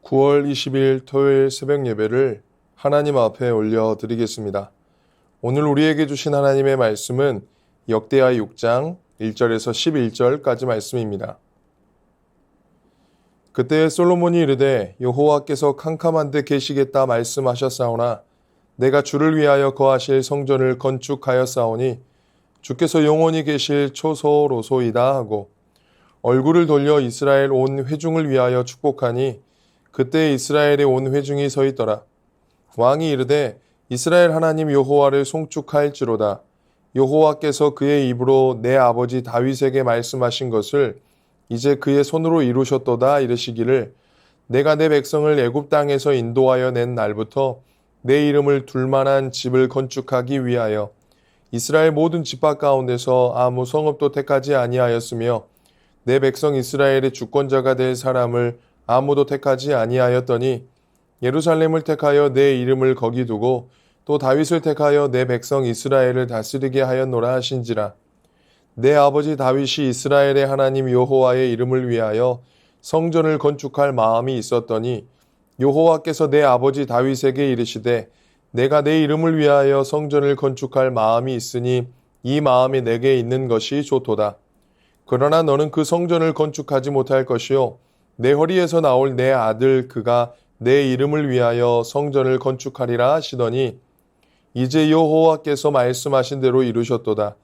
9월 20일 토요일 새벽 예배를 하나님 앞에 올려드리겠습니다. 오늘 우리에게 주신 하나님의 말씀은 역대하 6장 1절에서 11절까지 말씀입니다. 그때 솔로몬이 이르되 여호와께서 캄캄한 데 계시겠다 말씀하셨사오나 내가 주를 위하여 거하실 성전을 건축하였사오니 주께서 영원히 계실 초소로소이다 하고 얼굴을 돌려 이스라엘 온 회중을 위하여 축복하니 그때 이스라엘의 온 회중이 서 있더라. 왕이 이르되 이스라엘 하나님 여호와를 송축할지로다. 여호와께서 그의 입으로 내 아버지 다윗에게 말씀하신 것을 이제 그의 손으로 이루셨도다 이르시기를 내가 내 백성을 애굽 땅에서 인도하여 낸 날부터 내 이름을 둘만한 집을 건축하기 위하여 이스라엘 모든 지파 가운데서 아무 성읍도 택하지 아니하였으며 내 백성 이스라엘의 주권자가 될 사람을 아무도 택하지 아니하였더니 예루살렘을 택하여 내 이름을 거기 두고 또 다윗을 택하여 내 백성 이스라엘을 다스리게 하였노라 하신지라. 내 아버지 다윗이 이스라엘의 하나님 여호와의 이름을 위하여 성전을 건축할 마음이 있었더니 여호와께서 내 아버지 다윗에게 이르시되 내가 내 이름을 위하여 성전을 건축할 마음이 있으니 이 마음이 내게 있는 것이 좋도다. 그러나 너는 그 성전을 건축하지 못할 것이요 내 허리에서 나올 내 아들 그가 내 이름을 위하여 성전을 건축하리라 하시더니 이제 여호와께서 말씀하신 대로 이루셨도다.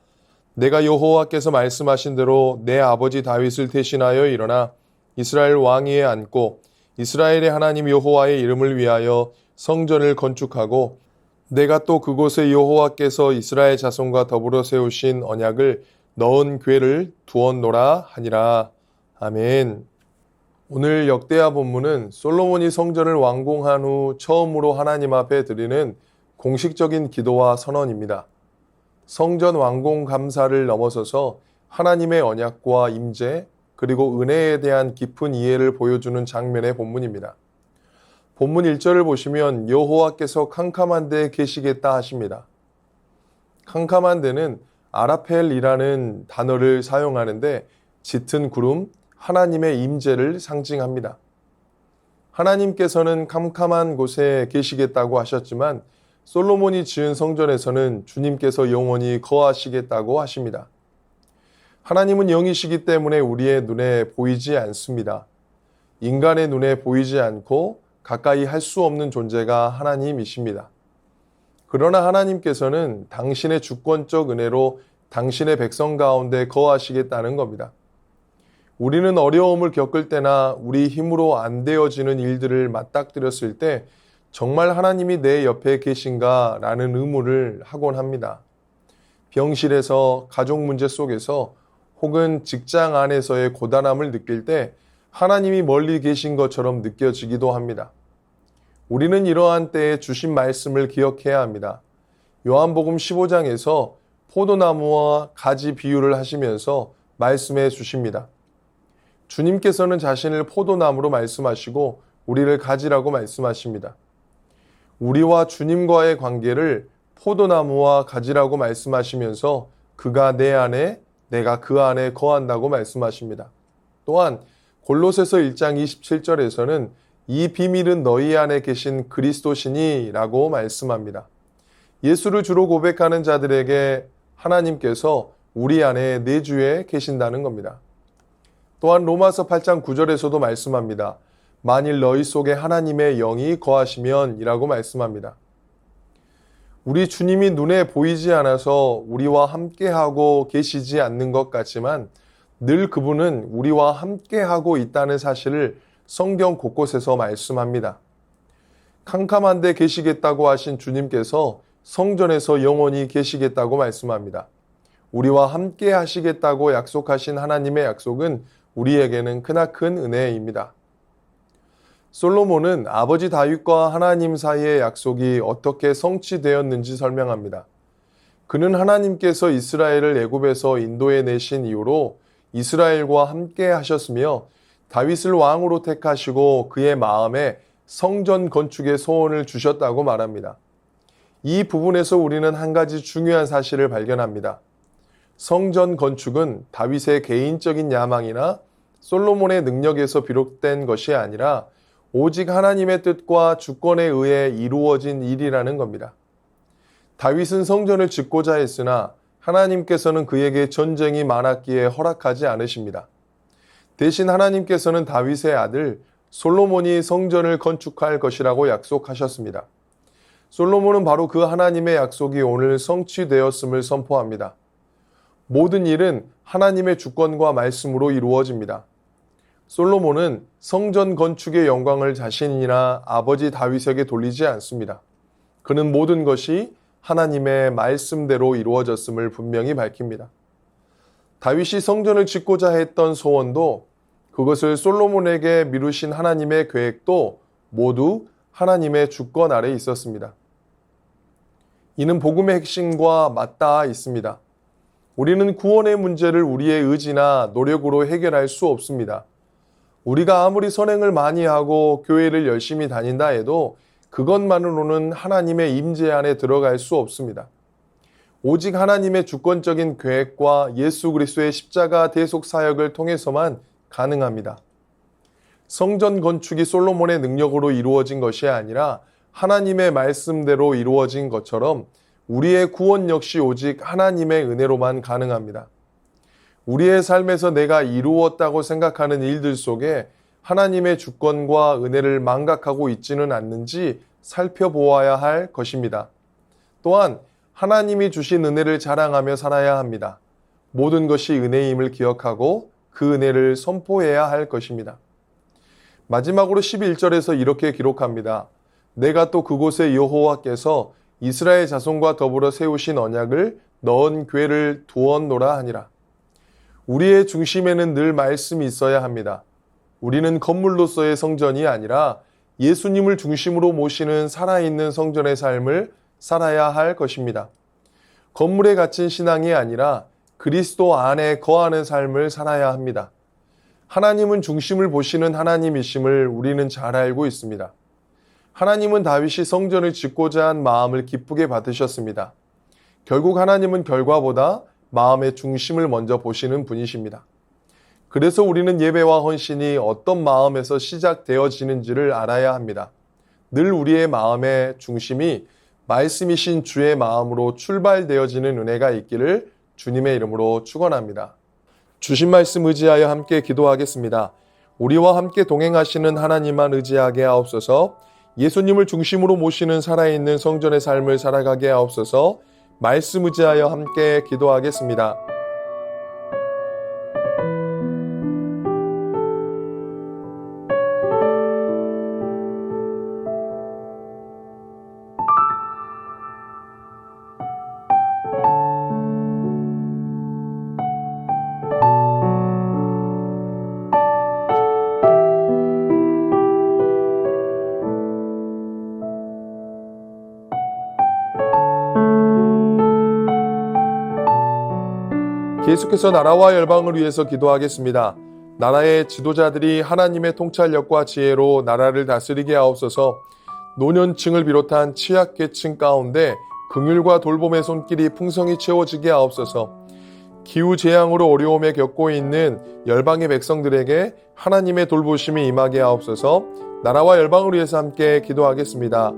내가 여호와께서 말씀하신 대로 내 아버지 다윗을 대신하여 일어나 이스라엘 왕위에 앉고 이스라엘의 하나님 여호와의 이름을 위하여 성전을 건축하고 내가 또 그곳에 여호와께서 이스라엘 자손과 더불어 세우신 언약을 넣은 궤를 두었노라 하니라. 아멘. 오늘 역대하 본문은 솔로몬이 성전을 완공한 후 처음으로 하나님 앞에 드리는 공식적인 기도와 선언입니다. 성전 완공 감사를 넘어서서 하나님의 언약과 임재 그리고 은혜에 대한 깊은 이해를 보여주는 장면의 본문입니다. 본문 1절을 보시면 여호와께서 캄캄한 데 계시겠다 하십니다. 캄캄한 데는 아라펠이라는 단어를 사용하는데 짙은 구름, 하나님의 임재를 상징합니다. 하나님께서는 캄캄한 곳에 계시겠다고 하셨지만 솔로몬이 지은 성전에서는 주님께서 영원히 거하시겠다고 하십니다. 하나님은 영이시기 때문에 우리의 눈에 보이지 않습니다. 인간의 눈에 보이지 않고 가까이 할 수 없는 존재가 하나님이십니다. 그러나 하나님께서는 당신의 주권적 은혜로 당신의 백성 가운데 거하시겠다는 겁니다. 우리는 어려움을 겪을 때나 우리 힘으로 안 되어지는 일들을 맞닥뜨렸을 때 정말 하나님이 내 옆에 계신가 라는 의문을 하곤 합니다. 병실에서 가족 문제 속에서 혹은 직장 안에서의 고단함을 느낄 때 하나님이 멀리 계신 것처럼 느껴지기도 합니다. 우리는 이러한 때에 주신 말씀을 기억해야 합니다. 요한복음 15장에서 포도나무와 가지 비유를 하시면서 말씀해 주십니다. 주님께서는 자신을 포도나무로 말씀하시고 우리를 가지라고 말씀하십니다. 우리와 주님과의 관계를 포도나무와 가지라고 말씀하시면서 그가 내 안에 내가 그 안에 거한다고 말씀하십니다. 또한 골로새서 1장 27절에서는 이 비밀은 너희 안에 계신 그리스도시니 라고 말씀합니다. 예수를 주로 고백하는 자들에게 하나님께서 우리 안에 내주에 계신다는 겁니다. 또한 로마서 8장 9절에서도 말씀합니다. 만일 너희 속에 하나님의 영이 거하시면 이라고 말씀합니다. 우리 주님이 눈에 보이지 않아서 우리와 함께하고 계시지 않는 것 같지만 늘 그분은 우리와 함께하고 있다는 사실을 성경 곳곳에서 말씀합니다. 캄캄한 데 계시겠다고 하신 주님께서 성전에서 영원히 계시겠다고 말씀합니다. 우리와 함께 하시겠다고 약속하신 하나님의 약속은 우리에게는 크나큰 은혜입니다. 솔로몬은 아버지 다윗과 하나님 사이의 약속이 어떻게 성취되었는지 설명합니다. 그는 하나님께서 이스라엘을 애굽에서 인도해 내신 이후로 이스라엘과 함께 하셨으며 다윗을 왕으로 택하시고 그의 마음에 성전 건축의 소원을 주셨다고 말합니다. 이 부분에서 우리는 한 가지 중요한 사실을 발견합니다. 성전 건축은 다윗의 개인적인 야망이나 솔로몬의 능력에서 비롯된 것이 아니라 오직 하나님의 뜻과 주권에 의해 이루어진 일이라는 겁니다. 다윗은 성전을 짓고자 했으나 하나님께서는 그에게 전쟁이 많았기에 허락하지 않으십니다. 대신 하나님께서는 다윗의 아들 솔로몬이 성전을 건축할 것이라고 약속하셨습니다. 솔로몬은 바로 그 하나님의 약속이 오늘 성취되었음을 선포합니다. 모든 일은 하나님의 주권과 말씀으로 이루어집니다. 솔로몬은 성전 건축의 영광을 자신이나 아버지 다윗에게 돌리지 않습니다. 그는 모든 것이 하나님의 말씀대로 이루어졌음을 분명히 밝힙니다. 다윗이 성전을 짓고자 했던 소원도 그것을 솔로몬에게 미루신 하나님의 계획도 모두 하나님의 주권 아래 있었습니다. 이는 복음의 핵심과 맞닿아 있습니다. 우리는 구원의 문제를 우리의 의지나 노력으로 해결할 수 없습니다. 우리가 아무리 선행을 많이 하고 교회를 열심히 다닌다 해도 그것만으로는 하나님의 임재 안에 들어갈 수 없습니다. 오직 하나님의 주권적인 계획과 예수 그리스도의 십자가 대속 사역을 통해서만 가능합니다. 성전 건축이 솔로몬의 능력으로 이루어진 것이 아니라 하나님의 말씀대로 이루어진 것처럼 우리의 구원 역시 오직 하나님의 은혜로만 가능합니다. 우리의 삶에서 내가 이루었다고 생각하는 일들 속에 하나님의 주권과 은혜를 망각하고 있지는 않는지 살펴보아야 할 것입니다. 또한 하나님이 주신 은혜를 자랑하며 살아야 합니다. 모든 것이 은혜임을 기억하고 그 은혜를 선포해야 할 것입니다. 마지막으로 11절에서 이렇게 기록합니다. 내가 또 그곳에 여호와께서 이스라엘 자손과 더불어 세우신 언약을 넣은 궤를 두었노라 하니라. 우리의 중심에는 늘 말씀이 있어야 합니다. 우리는 건물로서의 성전이 아니라 예수님을 중심으로 모시는 살아있는 성전의 삶을 살아야 할 것입니다. 건물에 갇힌 신앙이 아니라 그리스도 안에 거하는 삶을 살아야 합니다. 하나님은 중심을 보시는 하나님이심을 우리는 잘 알고 있습니다. 하나님은 다윗이 성전을 짓고자 한 마음을 기쁘게 받으셨습니다. 결국 하나님은 결과보다 마음의 중심을 먼저 보시는 분이십니다. 그래서 우리는 예배와 헌신이 어떤 마음에서 시작되어지는지를 알아야 합니다. 늘 우리의 마음의 중심이 말씀이신 주의 마음으로 출발되어지는 은혜가 있기를 주님의 이름으로 축원합니다. 주신 말씀 의지하여 함께 기도하겠습니다. 우리와 함께 동행하시는 하나님만 의지하게 하옵소서. 예수님을 중심으로 모시는 살아있는 성전의 삶을 살아가게 하옵소서. 말씀 의지하여 함께 기도하겠습니다. 계속해서 나라와 열방을 위해서 기도하겠습니다. 나라의 지도자들이 하나님의 통찰력과 지혜로 나라를 다스리게 하옵소서. 노년층을 비롯한 취약계층 가운데 긍휼과 돌봄의 손길이 풍성히 채워지게 하옵소서. 기후재앙으로 어려움에 겪고 있는 열방의 백성들에게 하나님의 돌보심이 임하게 하옵소서. 나라와 열방을 위해서 함께 기도하겠습니다.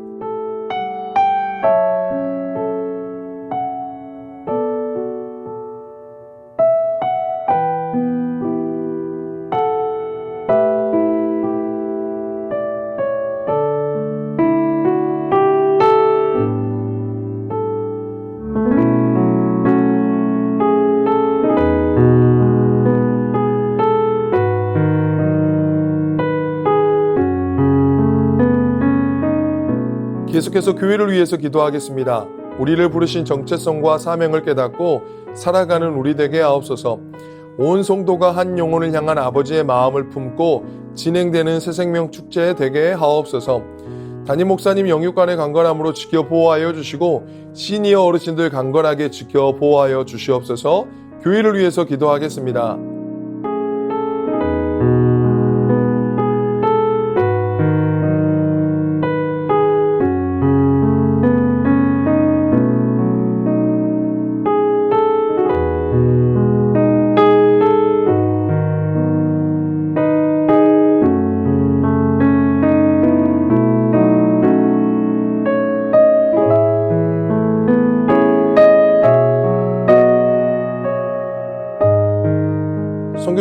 계속해서 교회를 위해서 기도하겠습니다. 우리를 부르신 정체성과 사명을 깨닫고 살아가는 우리 되게 하옵소서. 온 성도가 한 영혼을 향한 아버지의 마음을 품고 진행되는 새생명 축제 되게 하옵소서. 담임 목사님 영육간의 강건함으로 지켜 보호하여 주시고 시니어 어르신들 강건하게 지켜 보호하여 주시옵소서. 교회를 위해서 기도하겠습니다.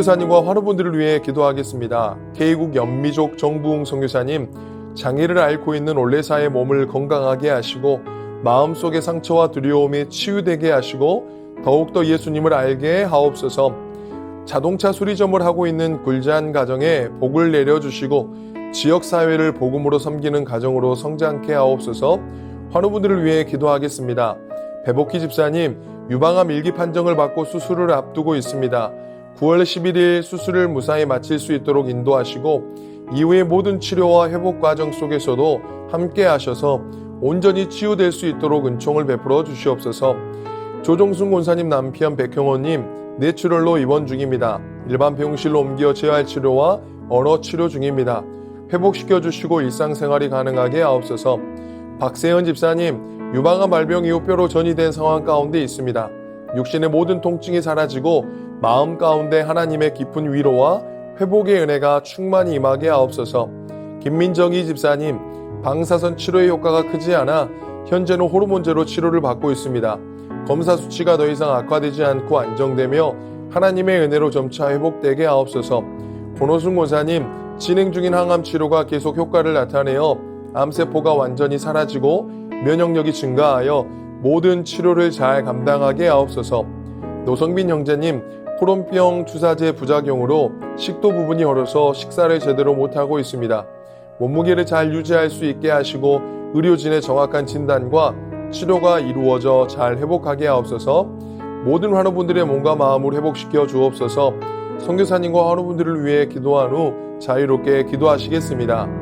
선교사님과 환우분들을 위해 기도하겠습니다. K국 연미족 정부웅 선교사님, 장애를 앓고 있는 올레사의 몸을 건강하게 하시고 마음속의 상처와 두려움이 치유되게 하시고 더욱더 예수님을 알게 하옵소서. 자동차 수리점을 하고 있는 굴잔 가정에 복을 내려주시고 지역사회를 복음으로 섬기는 가정으로 성장케 하옵소서. 환우분들을 위해 기도하겠습니다. 배복희 집사님, 유방암 일기 판정을 받고 수술을 앞두고 있습니다. 9월 11일 수술을 무사히 마칠 수 있도록 인도하시고 이후의 모든 치료와 회복 과정 속에서도 함께 하셔서 온전히 치유될 수 있도록 은총을 베풀어 주시옵소서. 조종순 권사님 남편 백형호님, 뇌출혈로 입원 중입니다. 일반 병실로 옮겨 재활치료와 언어치료 중입니다. 회복시켜 주시고 일상생활이 가능하게 하옵소서. 박세현 집사님, 유방암 발병 이후 뼈로 전이된 상황 가운데 있습니다. 육신의 모든 통증이 사라지고 마음 가운데 하나님의 깊은 위로와 회복의 은혜가 충만히 임하게 하옵소서. 김민정희 집사님, 방사선 치료의 효과가 크지 않아 현재는 호르몬제로 치료를 받고 있습니다. 검사 수치가 더 이상 악화되지 않고 안정되며 하나님의 은혜로 점차 회복되게 하옵소서. 권호순 권사님, 진행 중인 항암 치료가 계속 효과를 나타내어 암세포가 완전히 사라지고 면역력이 증가하여 모든 치료를 잘 감당하게 하옵소서. 노성빈 형제님, 코론병 주사제 부작용으로 식도 부분이 얼어서 식사를 제대로 못하고 있습니다. 몸무게를 잘 유지할 수 있게 하시고 의료진의 정확한 진단과 치료가 이루어져 잘 회복하게 하옵소서. 모든 환우분들의 몸과 마음을 회복시켜 주옵소서. 선교사님과 환우분들을 위해 기도한 후 자유롭게 기도하시겠습니다.